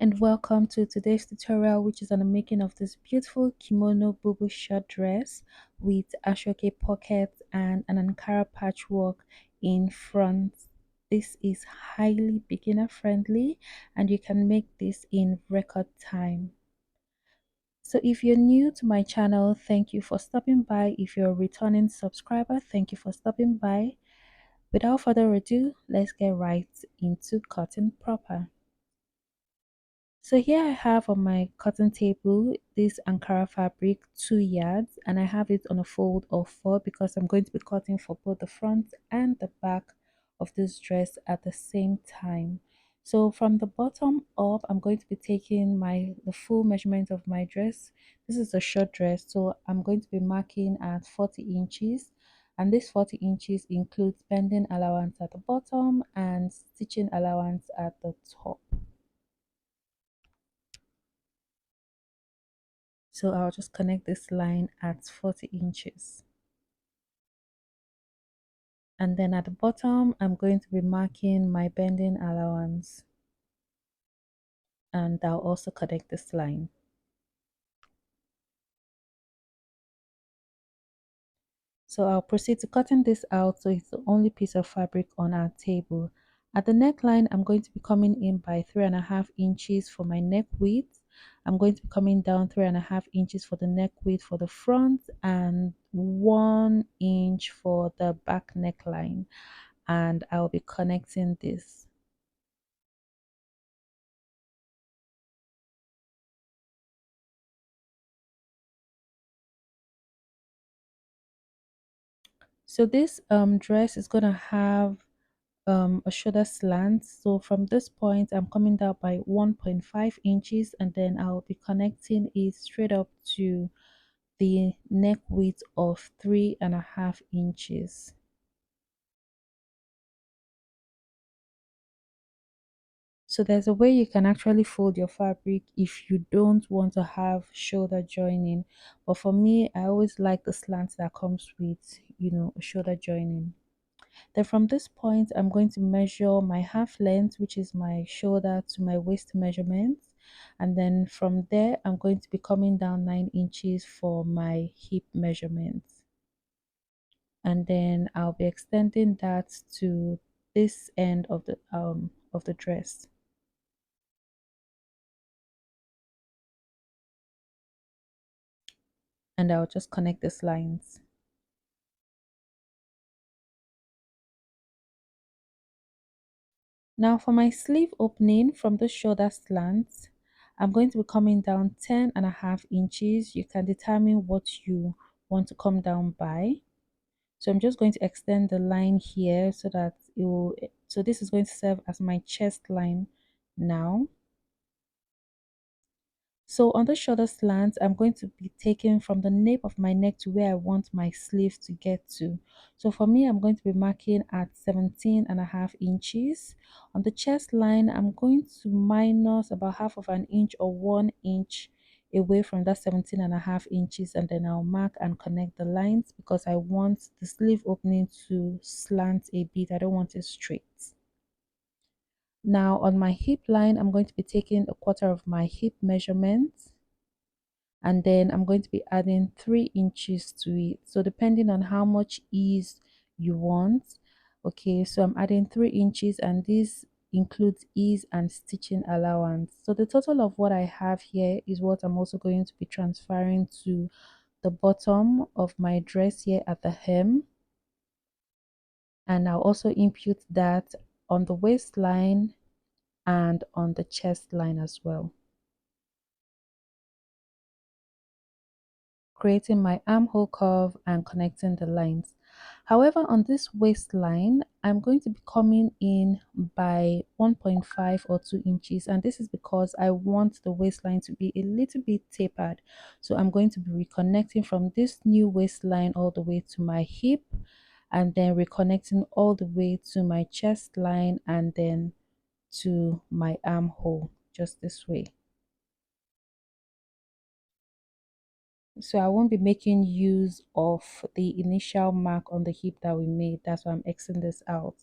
and welcome to today's tutorial, which is on the making of this beautiful kimono bubu short dress with Aso Oke pockets and an Ankara patchwork in front. This is highly beginner friendly and you can make this in record time. So if you're new to my channel, thank you for stopping by. If you're a returning subscriber, thank you for stopping by. Without further ado, let's get right into cutting proper. So here I have on my cotton table this Ankara fabric 2 yards, and I have it on a fold of 4 because I'm going to be cutting for both the front and the back of this dress at the same time. So from the bottom up, I'm going to be taking the full measurement of my dress. This is a short dress, so I'm going to be marking at 40 inches, and this 40 inches includes bending allowance at the bottom and stitching allowance at the top. So I'll just connect this line at 40 inches. And then at the bottom, I'm going to be marking my bending allowance. And I'll also connect this line. So I'll proceed to cutting this out so it's the only piece of fabric on our table. At the neckline, I'm going to be coming in by 3.5 inches for my neck width. I'm going to be coming down 3.5 inches for the neck width for the front and 1 inch for the back neckline. And I'll be connecting this. So this dress is gonna have a shoulder slant. So from this point, I'm coming down by 1.5 inches, and then I'll be connecting it straight up to the neck width of 3.5 inches. So there's a way you can actually fold your fabric if you don't want to have shoulder joining. But for me, I always like the slant that comes with, a shoulder joining. Then from this point, I'm going to measure my half length, which is my shoulder to my waist measurement. And then from there, I'm going to be coming down 9 inches for my hip measurement. And then I'll be extending that to this end of the dress. And I'll just connect these lines. Now for my sleeve opening from the shoulder slant, I'm going to be coming down 10.5 inches. You can determine what you want to come down by. So I'm just going to extend the line here so that so this is going to serve as my chest line now. So on the shoulder slant, I'm going to be taking from the nape of my neck to where I want my sleeve to get to. So for me, I'm going to be marking at 17.5 inches. On the chest line, I'm going to minus about half of an inch or 1 inch away from that 17.5 inches, and then I'll mark and connect the lines because I want the sleeve opening to slant a bit. I don't want it straight. Now on my hip line, I'm going to be taking a quarter of my hip measurement, and then I'm going to be adding 3 inches to it. So depending on how much ease you want. Okay, so I'm adding 3 inches, and this includes ease and stitching allowance. So the total of what I have here is what I'm also going to be transferring to the bottom of my dress here at the hem, and I'll also impute that on the waistline and on the chest line as well, creating my armhole curve and connecting the lines. However, on this waistline, I'm going to be coming in by 1.5 or 2 inches, and this is because I want the waistline to be a little bit tapered. So I'm going to be reconnecting from this new waistline all the way to my hip, and then reconnecting all the way to my chest line and then to my armhole, just this way. So I won't be making use of the initial mark on the hip that we made. That's why I'm Xing this out.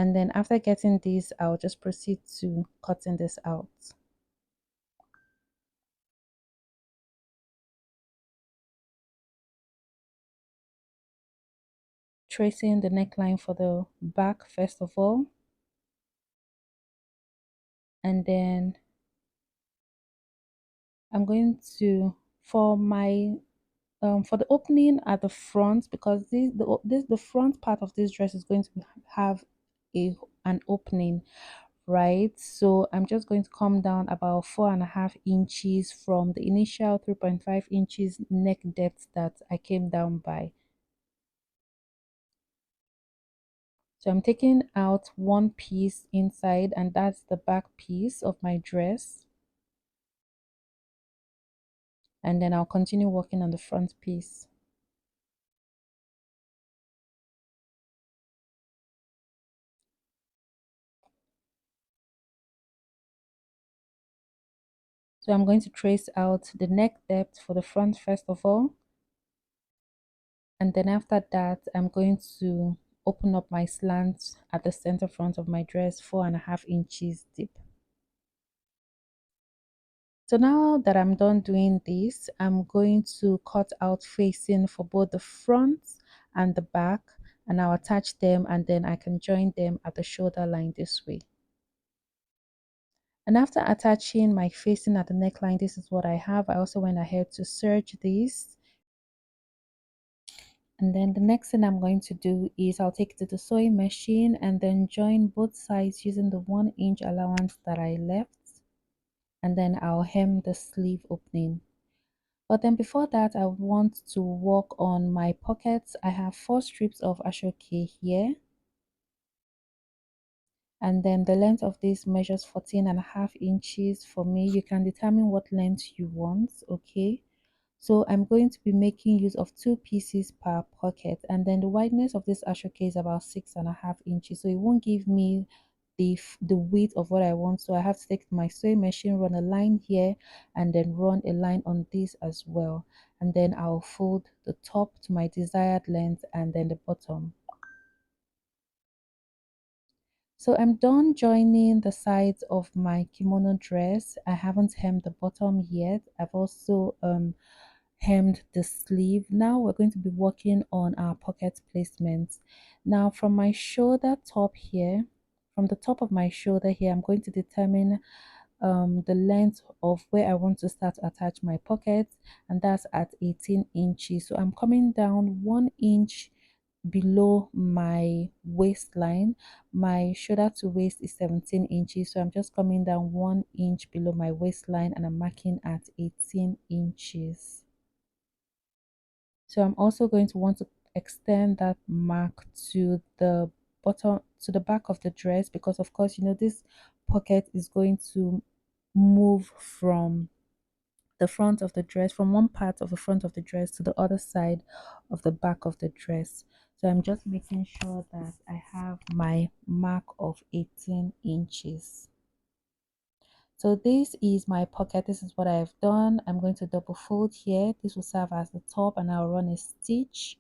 And then after getting this, I'll just proceed to cutting this out. Tracing the neckline for the back first of all, and then I'm going to, for my for the opening at the front, because the front part of this dress is going to have a an opening, right? So I'm just going to come down about 4.5 inches from the initial 3.5 inches neck depth that I came down by. So I'm taking out one piece inside, and that's the back piece of my dress. And then I'll continue working on the front piece. So I'm going to trace out the neck depth for the front first of all. And then after that, I'm going to open up my slant at the center front of my dress, 4.5 inches deep. So now that I'm done doing this, I'm going to cut out facing for both the front and the back, and I'll attach them, and then I can join them at the shoulder line this way. And after attaching my facing at the neckline, this is what I have. I also went ahead to serge this. And then the next thing I'm going to do is I'll take it to the sewing machine and then join both sides using the 1 inch allowance that I left. And then I'll hem the sleeve opening. But then before that, I want to work on my pockets. I have 4 strips of Aso Oke here. And then the length of this measures 14.5 inches for me. You can determine what length you want, okay? So I'm going to be making use of 2 pieces per pocket, and then the wideness of this Aso Oke is about 6.5 inches. So it won't give me the width of what I want. So I have to take my sewing machine, run a line here, and then run a line on this as well. And then I'll fold the top to my desired length and then the bottom. So I'm done joining the sides of my kimono dress. I haven't hemmed the bottom yet. I've also hemmed the sleeve. Now we're going to be working on our pocket placements. Now from my shoulder top here, from the top of my shoulder here, I'm going to determine the length of where I want to start to attach my pockets, and that's at 18 inches. So I'm coming down 1 inch below my waistline. My shoulder to waist is 17 inches, so I'm just coming down 1 inch below my waistline and I'm marking at 18 inches. So I'm also going to want to extend that mark to the bottom, to the back of the dress, because of course, you know, this pocket is going to move from the front of the dress, from one part of the front of the dress to the other side of the back of the dress. So I'm just making sure that I have my mark of 18 inches. So this is my pocket. This is what I've done. I'm going to double fold here. This will serve as the top, and I'll run a stitch.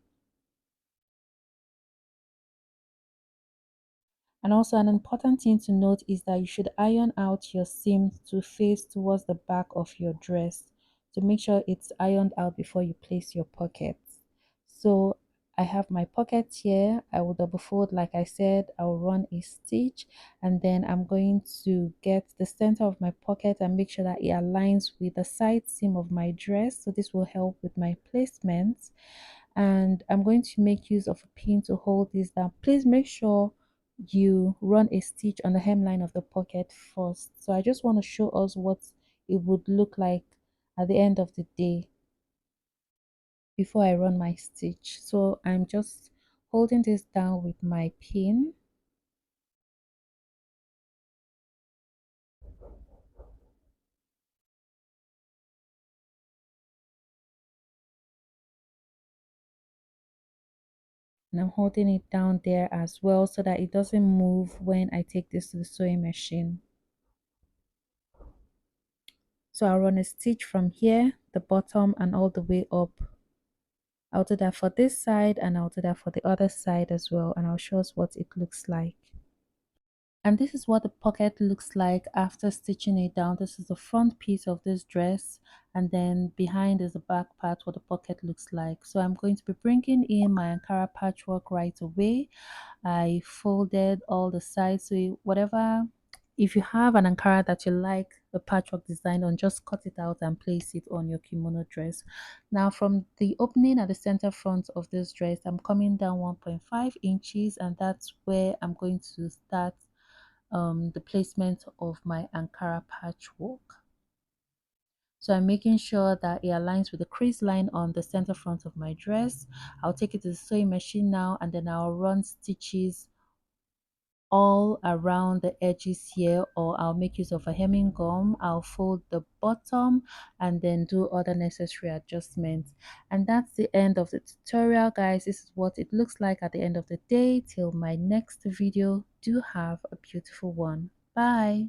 And also an important thing to note is that you should iron out your seam to face towards the back of your dress to make sure it's ironed out before you place your pockets. So I have my pocket here. I will double fold, like I said. I will run a stitch, and then I'm going to get the center of my pocket and make sure that it aligns with the side seam of my dress. So this will help with my placement. And I'm going to make use of a pin to hold this down. Please make sure you run a stitch on the hemline of the pocket first. So I just want to show us what it would look like at the end of the day before I run my stitch. So I'm just holding this down with my pin. And I'm holding it down there as well so that it doesn't move when I take this to the sewing machine. So I'll run a stitch from here, the bottom, and all the way up. I'll do that for this side, and I'll do that for the other side as well, and I'll show us what it looks like. And this is what the pocket looks like after stitching it down. This is the front piece of this dress, and then behind is the back part, what the pocket looks like. So I'm going to be bringing in my Ankara patchwork right away. I folded all the sides, so whatever, if you have an Ankara that you like the patchwork design on, just cut it out and place it on your kimono dress. Now from the opening at the center front of this dress, I'm coming down 1.5 inches, and that's where I'm going to start the placement of my Ankara patchwork. So I'm making sure that it aligns with the crease line on the center front of my dress. I'll take it to the sewing machine now, and then I'll run stitches all around the edges here, or I'll make use of a hemming gum. I'll fold the bottom and then do other necessary adjustments. And that's the end of the tutorial, guys. This is what it looks like at the end of the day. Till my next video, do have a beautiful one. Bye.